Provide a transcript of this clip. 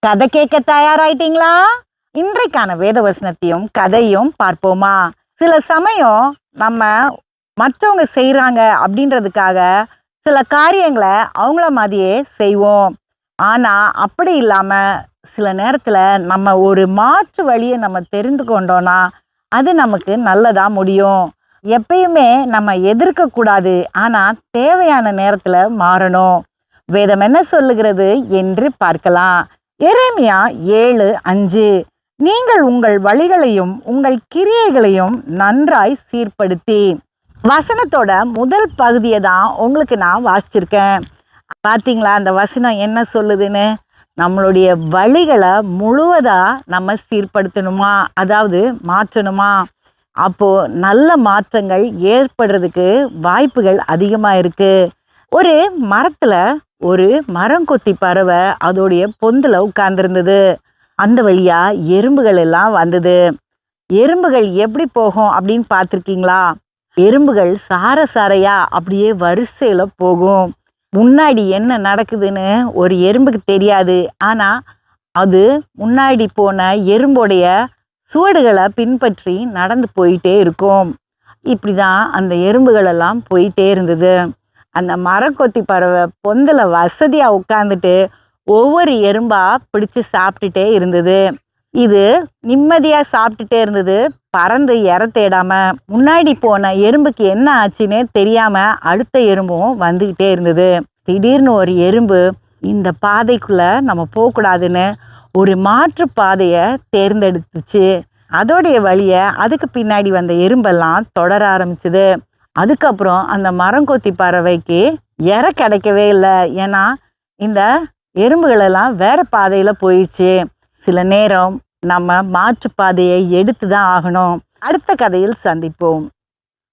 கதை கேட்க தயாராயிட்டீங்களா? இன்றைக்கான வேத வசனத்தையும் கதையும் பார்ப்போமா? சில சமயம் நம்ம மற்றவங்க செய்கிறாங்க அப்படின்றதுக்காக சில காரியங்களை அவங்கள மாதிரியே செய்வோம். ஆனால் அப்படி இல்லாமல் சில நேரத்தில் நம்ம ஒரு மாற்று வழியை நம்ம தெரிந்து கொண்டோன்னா அது நமக்கு நல்லதாக முடியும். எப்பயுமே நம்ம எதிர்க்கக்கூடாது, ஆனால் தேவையான நேரத்தில் மாறணும். வேதம் என்ன சொல்லுகிறது என்று பார்க்கலாம். எரேமியா 7:5 நீங்கள் உங்கள் வழிகளையும் உங்கள் கிரியைகளையும் நன்றாய் சீர்படுத்தி. வசனத்தோட முதல் பகுதியை தான் உங்களுக்கு நான் வாசிச்சிருக்கேன். பார்த்தீங்களா அந்த வசனம் என்ன சொல்லுதுன்னு? நம்மளுடைய வழிகளை முழுவதாக நம்ம சீர்படுத்தணுமா, அதாவது மாற்றணுமா. அப்போது நல்ல மாற்றங்கள் ஏற்படுறதுக்கு வாய்ப்புகள் அதிகமாக இருக்குது. ஒரு மரத்தில் ஒரு மரங்கொத்தி பறவை அதோடைய பொந்தில் உட்கார்ந்துருந்தது. அந்த வழியாக எறும்புகள் எல்லாம் வந்தது. எறும்புகள் எப்படி போகும் அப்படின்னு பார்த்துருக்கீங்களா? எறும்புகள் சாரையா அப்படியே வரிசையில் போகும். முன்னாடி என்ன நடக்குதுன்னு ஒரு எறும்புக்கு தெரியாது. ஆனால் அது முன்னாடி போன எறும்போடைய சுவடுகளை பின்பற்றி நடந்து போயிட்டே இருக்கும். இப்படி தான் அந்த எறும்புகளெல்லாம் போயிட்டே இருந்தது. அந்த மரங்கொத்தி பறவை பொந்தில் வசதியாக உட்காந்துட்டு ஒவ்வொரு எறும்பாக பிடிச்சி சாப்பிட்டுட்டே இருந்தது. இது நிம்மதியாக சாப்பிட்டுட்டே இருந்தது, பறந்து இற தேடாமல். முன்னாடி போன எறும்புக்கு என்ன ஆச்சுன்னே தெரியாமல் அடுத்த எறும்பும் வந்துக்கிட்டே இருந்தது. திடீர்னு ஒரு எறும்பு இந்த பாதைக்குள்ளே நம்ம போகக்கூடாதுன்னு ஒரு மாற்று பாதையை தேர்ந்தெடுத்துச்சு. அதோடைய வழியை அதுக்கு பின்னாடி வந்த எறும்பெல்லாம் தொடர ஆரம்பிச்சுது. அதுக்கப்புறம் அந்த மரங்கொத்தி பறவைக்கு இற கிடைக்கவே இல்லை. ஏன்னா இந்த எறும்புகளெல்லாம் வேறு பாதையில் போயிடுச்சு. சில நேரம் நம்ம மாற்று பாதையை எடுத்து தான் ஆகணும். அடுத்த கதையில் சந்திப்போம்.